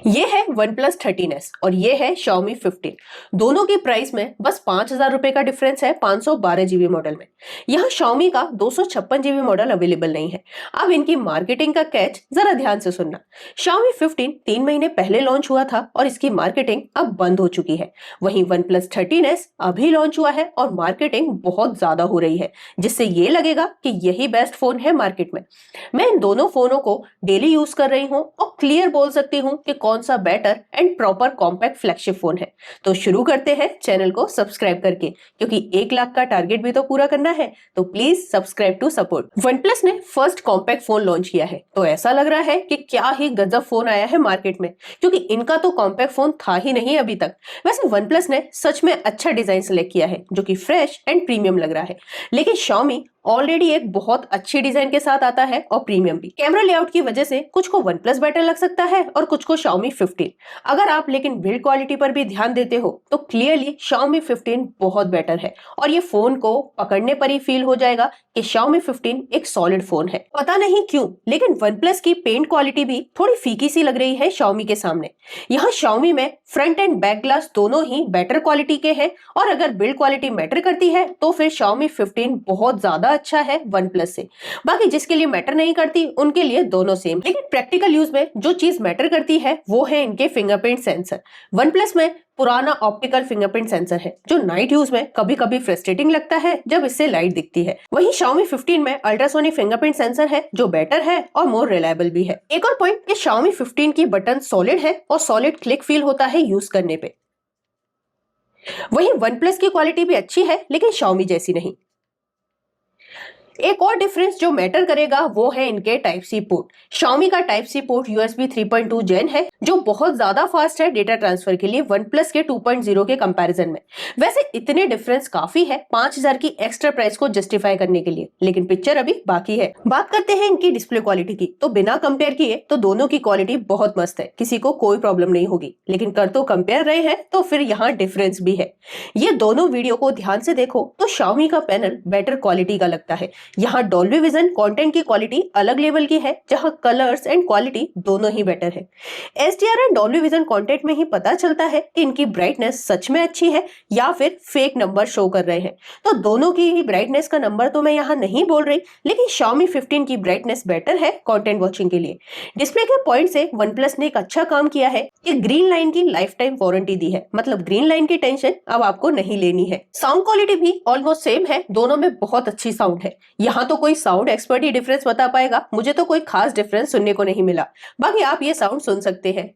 ये है OnePlus 13s और ये है Xiaomi 15। दोनों की प्राइस में बस 5,000 रुपए का डिफरेंस है 512 जीबी मॉडल में। यहाँ Xiaomi का 256 जीबी मॉडल अवेलेबल नहीं है। अब इनकी मार्केटिंग का कैच जरा ध्यान से सुनना। Xiaomi 15 3 महीने पहले लॉन्च हुआ था और इसकी मार्केटिंग अब बंद हो चुकी है। वहीं OnePlus 13s अभी लॉन्च हुआ है और मार्केटिंग बहुत ज्यादा हो रही है, जिससे ये लगेगा कि यही बेस्ट फोन है मार्केट में। मैं इन दोनों फोनों को डेली यूज कर रही हूँ और क्लियर बोल सकती हूँ कि कौन सा better and proper compact flagship phone है। तो शुरू करते हैं चैनल को सब्सक्राइब करके, क्योंकि 1 लाख का टारगेट भी तो पूरा करना है। तो please subscribe to support. OnePlus ने फर्स्ट कॉम्पैक्ट फोन लॉन्च किया है, तो ऐसा लग रहा है कि क्या ही गजब फोन आया है मार्केट में, क्योंकि इनका तो कॉम्पैक्ट फोन था ही नहीं अभी तक। वैसे OnePlus ने सच में अच्छा डिजाइन सेलेक्ट किया है, जो कि फ्रेश एंड प्रीमियम लग रहा है। लेकिन Xiaomi ऑलरेडी एक बहुत अच्छी डिजाइन के साथ आता है और प्रीमियम भी। कैमरा लेआउट की वजह से कुछ को OnePlus बेटर लग सकता है और कुछ को Xiaomi 15। अगर आप लेकिन बिल्ड क्वालिटी पर भी ध्यान देते हो तो क्लियरली Xiaomi 15 बहुत बेटर है और ये फोन को पकड़ने पर ही फील हो जाएगा कि Xiaomi 15 एक सॉलिड फोन है। पता नहीं क्यों, लेकिन OnePlus की पेंट क्वालिटी भी थोड़ी फीकी सी लग रही है Xiaomi के सामने। यहाँ Xiaomi में फ्रंट एंड बैक ग्लास दोनों ही बेटर क्वालिटी के हैं और अगर बिल्ड क्वालिटी मैटर करती है तो फिर Xiaomi 15 बहुत ज्यादा अच्छा है OnePlus से। बाकी जिसके लिए मैटर नहीं करती उनके लिए दोनों सेम। लेकिन प्रैक्टिकल यूज में जो चीज मैटर करती है वो है इनके फिंगरप्रिंट सेंसर। OnePlus में पुराना ऑप्टिकल फिंगरप्रिंट सेंसर है, जो नाइट यूज में कभी कभी फ्रस्ट्रेटिंग लगता है जब इससे लाइट दिखती है। वहीं Xiaomi 15 में अल्ट्रासोनिक फिंगरप्रिंट सेंसर है, जो बेटर है और मोर रिलायबल भी है। एक और पॉइंट, कि Xiaomi 15 की बटन सॉलिड है और सॉलिड क्लिक फील होता है यूज करने पे। वहीं OnePlus की क्वालिटी भी अच्छी है, लेकिन Xiaomi जैसी नहीं। एक और डिफरेंस जो मैटर करेगा वो है इनके टाइप सी पोर्ट। Xiaomi का टाइप सी पोर्ट USB 3.2 जेन है, जो बहुत ज्यादा फास्ट है डेटा ट्रांसफर के लिए OnePlus के 2.0 के कंपैरिजन में। वैसे इतने डिफरेंस काफी है 5,000 की एक्स्ट्रा प्राइस को जस्टिफाई करने के लिए, लेकिन पिक्चर अभी बाकी है। बात करते हैं इनकी डिस्प्ले क्वालिटी की, तो बिना कंपेयर किए तो दोनों की क्वालिटी बहुत मस्त है, किसी को कोई प्रॉब्लम नहीं होगी। लेकिन कर तो कंपेयर रहे हैं तो फिर यहाँ डिफरेंस भी है। ये दोनों वीडियो को ध्यान से देखो तो Xiaomi का पैनल बेटर क्वालिटी का लगता है। यहाँ डॉल्बी विजन कंटेंट की क्वालिटी अलग लेवल की है, जहां कलर्स एंड क्वालिटी दोनों ही बेटर है। HDR and Dolby vision content में ही पता चलता है कि इनकी ब्राइटनेस सच में अच्छी है या फिर फेक नंबर शो कर रहे हैं। तो दोनों की ही ब्राइटनेस का नंबर तो मैं यहाँ नहीं बोल रही, लेकिन Xiaomi 15 की ब्राइटनेस बेटर है कंटेंट वॉचिंग के लिए। डिस्प्ले के पॉइंट से OnePlus ने एक अच्छा काम किया है कि ग्रीन लाइन की लाइफ टाइम वारंटी दी है, मतलब ग्रीन लाइन की टेंशन अब आपको नहीं लेनी है। साउंड क्वालिटी भी ऑलमोस्ट सेम है, दोनों में बहुत अच्छी साउंड है। यहाँ तो कोई साउंड एक्सपर्ट ही डिफरेंस बता पाएगा, मुझे तो कोई खास डिफरेंस सुनने को नहीं मिला। बाकी आप ये साउंड सुन सकते हैं।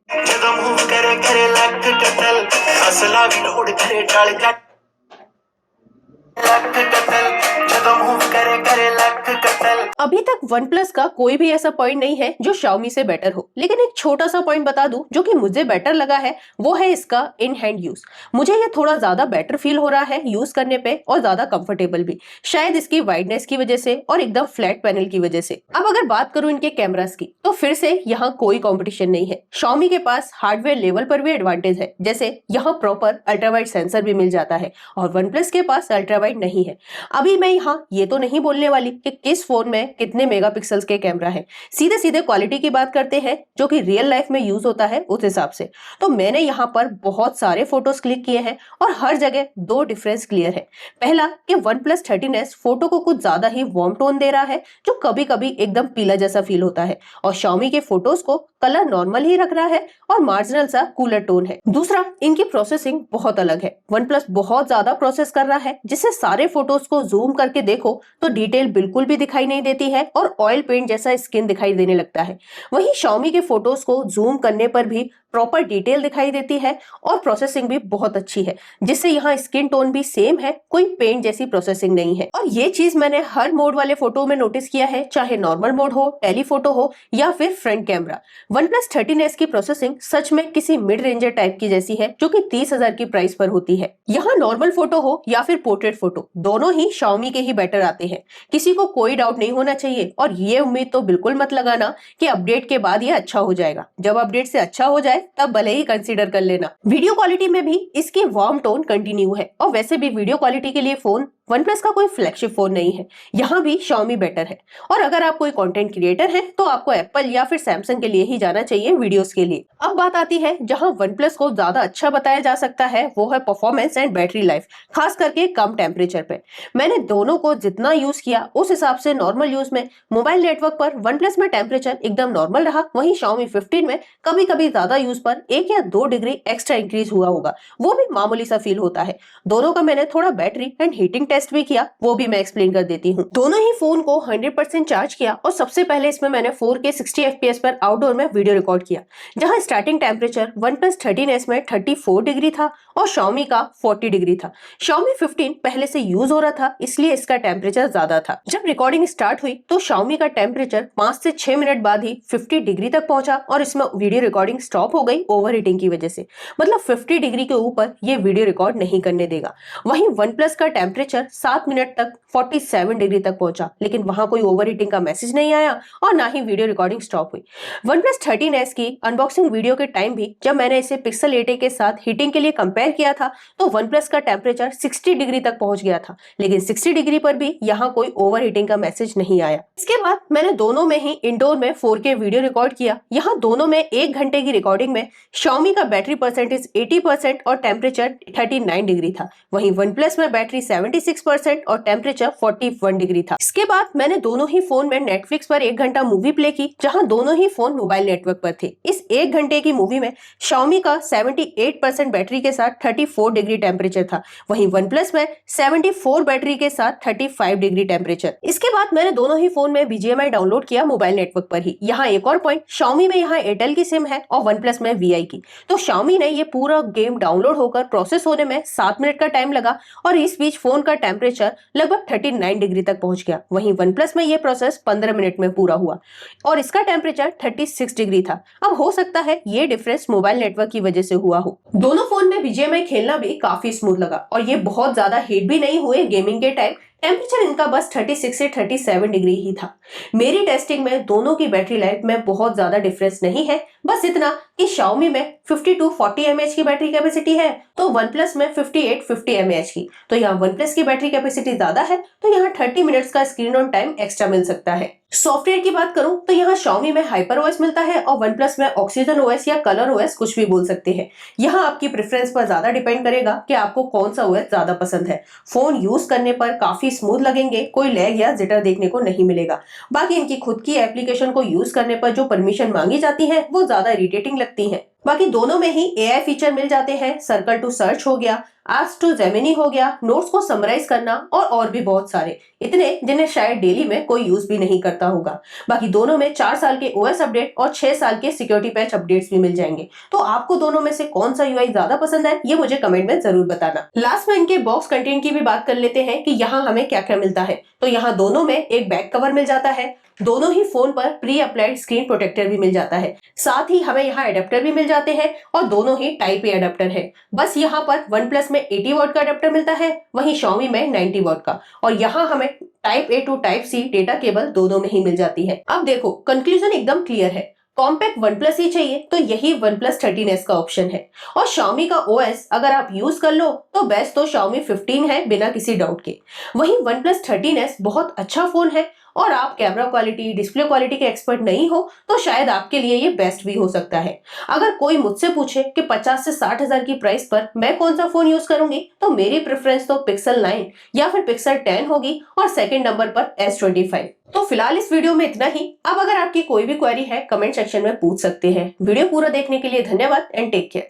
अभी तक OnePlus का कोई भी ऐसा पॉइंट नहीं है जो Xiaomi से बेटर हो, लेकिन एक छोटा सा पॉइंट बता दूं जो कि मुझे बेटर लगा है, वो है इसका इन हैंड यूज। मुझे ये थोड़ा ज्यादा बेटर फील हो रहा है यूज करने पे और ज्यादा कंफर्टेबल भी, शायद इसकी वाइडनेस की वजह से और एकदम फ्लैट पैनल की वजह से। अब अगर बात करूं इनके कैमरास की, तो फिर से यहाँ कोई कॉम्पिटिशन नहीं है। Xiaomi के पास हार्डवेयर लेवल पर भी एडवांटेज है, जैसे यहाँ प्रॉपर अल्ट्रावाइड सेंसर भी मिल जाता है और OnePlus के पास अल्ट्रावाइड नहीं है। अभी मैं यहाँ ये तो नहीं बोलने वाली कि किस फोन में कितने मेगापिक्सल्स के कैमरा है, सीधे सीधे क्वालिटी की बात करते हैं जो कि रियल लाइफ में यूज होता है उस हिसाब से। तो मैंने यहाँ पर बहुत सारे फोटोज क्लिक किए हैं और हर जगह दो डिफरेंस क्लियर है। पहला कि OnePlus 13s फोटो को कुछ ज्यादा ही वार्म टोन दे रहा है, जो कभी कभी एकदम पीला जैसा फील होता है, और Xiaomi के फोटोज को कलर नॉर्मल ही रख रहा है और मार्जिनल सा कूलर टोन है। दूसरा, इनकी प्रोसेसिंग बहुत अलग है। OnePlus बहुत ज्यादा प्रोसेस कर रहा है, जिससे सारे फोटोज को जूम करके देखो तो डिटेल बिल्कुल भी दिखाई नहीं देती है और ऑयल पेंट जैसा स्किन दिखाई देने लगता है। वहीं Xiaomi के फोटोज को जूम करने पर भी प्रॉपर डिटेल दिखाई देती है और प्रोसेसिंग भी बहुत अच्छी है, जिससे यहाँ स्किन टोन भी सेम है, कोई पेंट जैसी प्रोसेसिंग नहीं है। और ये चीज मैंने हर मोड वाले फोटो में नोटिस किया है, चाहे नॉर्मल मोड हो, टेलीफोटो हो या फिर फ्रंट कैमरा। OnePlus 13s की प्रोसेसिंग सच में किसी मिड रेंजर टाइप की जैसी है, जो कि 30,000 की प्राइस पर होती है। यहाँ नॉर्मल फोटो हो या फिर पोर्ट्रेट फोटो, दोनों ही Xiaomi के ही बेटर आते हैं। किसी को कोई डाउट नहीं होना चाहिए और ये उम्मीद तो बिल्कुल मत लगाना कि अपडेट के बाद ये अच्छा हो जाएगा। जब अपडेट से अच्छा हो जाए तब भले ही कंसीडर कर लेना। वीडियो क्वालिटी में भी इसकी वार्म टोन कंटिन्यू है और वैसे भी वीडियो क्वालिटी के लिए फोन OnePlus का कोई फ्लैगशिप फोन नहीं है, यहाँ भी Xiaomi बेटर है। और अगर आप कोई कंटेंट क्रिएटर हैं तो आपको एप्पल या फिर सैमसंग के लिए ही जाना चाहिए वीडियोस के लिए। अब बात आती है जहां OnePlus को ज्यादा अच्छा बताया जा सकता है, वो है परफॉर्मेंस एंड बैटरी लाइफ, खास करके कम टेम्परेचर पे। मैंने दोनों को जितना यूज किया उस हिसाब से नॉर्मल यूज में मोबाइल नेटवर्क पर OnePlus में टेम्परेचर एकदम नॉर्मल रहा, वहीं Xiaomi 15 में कभी कभी ज्यादा यूज पर 1 या 2 डिग्री एक्स्ट्रा इंक्रीज हुआ होगा, वो भी मामूली सा फील होता है। दोनों का मैंने थोड़ा बैटरी एंड हीटिंग टेस्ट भी किया, वो भी मैं एक्सप्लेन कर देती हूँ। दोनों ही फोन को 100% चार्ज किया और सबसे पहले इसमें मैंने 4K 60 FPS पर आउटडोर में वीडियो रिकॉर्ड किया, जहां स्टार्टिंग टेम्परेचर OnePlus 13s में 34 डिग्री था और Xiaomi का 40 डिग्री था। Xiaomi 15 पहले से यूज हो रहा था, इसलिए इसका टेम्परेचर ज्यादा था। जब रिकॉर्डिंग स्टार्ट हुई तो Xiaomi का टेम्परेचर 5 से 6 मिनट बाद ही 50 डिग्री तक पहुंचा और इसमें वीडियो रिकॉर्डिंग स्टॉप हो गई ओवर हीटिंग की वजह से। मतलब 50 डिग्री के ऊपर ये वीडियो रिकॉर्ड नहीं करने देगा। वहीं OnePlus का टेम्परेचर 7 मिनट तक 47 डिग्री तक पहुंचा, लेकिन वहां कोई ओवर हीटिंग का मैसेज नहीं आया और ना ही वीडियो रिकॉर्डिंग स्टॉप हुई। OnePlus 13s की अनबॉक्सिंग वीडियो के टाइम भी जब मैंने इसे Pixel 8a के साथ हीटिंग के लिए कंपेयर किया था तो OnePlus का टेम्परेचर 60 डिग्री तक पहुंच गया था, लेकिन 60 डिग्री पर भी यहाँ कोई ओवर हीटिंग का मैसेज नहीं आया। इसके बाद मैंने दोनों में ही इंडोर में 4K वीडियो रिकॉर्ड किया। यहाँ दोनों में 1 घंटे की रिकॉर्डिंग में Xiaomi का बैटरी परसेंटेज 80% और टेम्परेचर 39 डिग्री था, वहीं OnePlus में बैटरी 76% और टेम्परेचर 41 डिग्री था। इसके बाद मैंने दोनों ही फोन में नेटफ्लिक्स पर 1 घंटा मूवी प्ले की, जहां दोनों ही फोन मोबाइल नेटवर्क पर थे। इस 1 घंटे की मूवी में Xiaomi का 78% बैटरी के साथ 34 डिग्री टेम्परेचर था, वहीं OnePlus में 74 बैटरी के साथ 35 डिग्री टेम्परेचर। इसके बाद मैंने दोनों ही फोन में BGMI डाउनलोड किया मोबाइल नेटवर्क पर ही। यहाँ एक और पॉइंट, Xiaomi में यहाँ एयरटेल की सिम है और OnePlus में VI की, तो Xiaomi ने ये पूरा गेम डाउनलोड होकर प्रोसेस होने में 7 मिनट का टाइम लगा और इस बीच फोन का टेम्परेचर लगभग 39 डिग्री तक पहुंच गया। वहीं OnePlus में ये प्रोसेस 15 मिनट में पूरा हुआ और इसका टेम्परेचर 36 डिग्री था। अब हो सकता है ये डिफरेंस मोबाइल नेटवर्क की वजह से हुआ हो। दोनों फोन में BGMI खेलना भी काफी स्मूथ लगा और ये बहुत ज्यादा हीट भी नहीं हुए गेमिंग के टाइम। टेम्परेचर इनका बस 36 से 37 डिग्री ही था। मेरी टेस्टिंग में दोनों की बैटरी लाइफ में बहुत ज्यादा डिफरेंस नहीं है, बस इतना कि Xiaomi में 5240 mAh की बैटरी कैपेसिटी है तो OnePlus में 5850 mAh की। तो यहाँ OnePlus की बैटरी कैपेसिटी ज्यादा है तो यहाँ 30 मिनट्स का स्क्रीन ऑन टाइम एक्स्ट्रा मिल सकता है। सॉफ्टवेयर की बात करूं तो यहाँ Xiaomi में HyperOS मिलता है और OnePlus में OxygenOS या ColorOS कुछ भी बोल सकते हैं। यहाँ आपकी प्रेफरेंस पर ज्यादा डिपेंड करेगा कि आपको कौन सा OS ज्यादा पसंद है। फोन यूज करने पर काफी स्मूथ लगेंगे, कोई लैग या जिटर देखने को नहीं मिलेगा। बाकी इनकी खुद की एप्लीकेशन को यूज करने पर जो परमिशन मांगी जाती है वो ज्यादा इरिटेटिंग लगती है। बाकी दोनों में ही AI फीचर मिल जाते हैं, सर्कल टू सर्च हो गया, आस्क टू जेमिनी हो गया, नोट्स को समराइज करना और भी बहुत सारे, इतने जिन्हें शायद डेली में कोई यूज भी नहीं करता होगा। बाकी दोनों में 4 साल के OS अपडेट और 6 साल के सिक्योरिटी पैच अपडेट्स भी मिल जाएंगे। तो आपको दोनों में से कौन सा UI ज्यादा पसंद है ये मुझे कमेंट में जरूर बताना। लास्ट में इनके बॉक्स कंटेंट की भी बात कर लेते हैं कि यहाँ हमें क्या क्या मिलता है। तो यहाँ दोनों में एक बैक कवर मिल जाता है, दोनों ही फोन पर प्री अप्लाइड स्क्रीन प्रोटेक्टर भी मिल जाता है, साथ ही हमें यहाँ एडेप्टर भी मिल जाते हैं और दोनों ही टाइप ए एडेप्टर है। बस यहाँ पर OnePlus में 80 वॉट का एडेप्टर मिलता है, वहीं Xiaomi में 90 वॉट का, और यहाँ हमें type A to type C data cable दोनों में ही मिल जाती है। अब देखो कंक्लूजन एकदम क्लियर है, कॉम्पैक्ट OnePlus ही चाहिए तो यही OnePlus 13s का ऑप्शन है। और Xiaomi का OS अगर आप यूज कर लो तो बेस्ट तो Xiaomi 15 है बिना किसी डाउट के। वहीं OnePlus 13s बहुत अच्छा फोन है और आप कैमरा क्वालिटी, डिस्प्ले क्वालिटी के एक्सपर्ट नहीं हो तो शायद आपके लिए ये बेस्ट भी हो सकता है। अगर कोई मुझसे पूछे कि 50 से 60 हजार की प्राइस पर मैं कौन सा फोन यूज करूंगी तो मेरी प्रेफरेंस तो Pixel 9 या फिर Pixel 10 होगी और सेकंड नंबर पर S25। तो फिलहाल इस वीडियो में इतना ही। अब अगर आपकी कोई भी क्वेरी है कमेंट सेक्शन में पूछ सकते हैं। वीडियो पूरा देखने के लिए धन्यवाद एंड टेक केयर।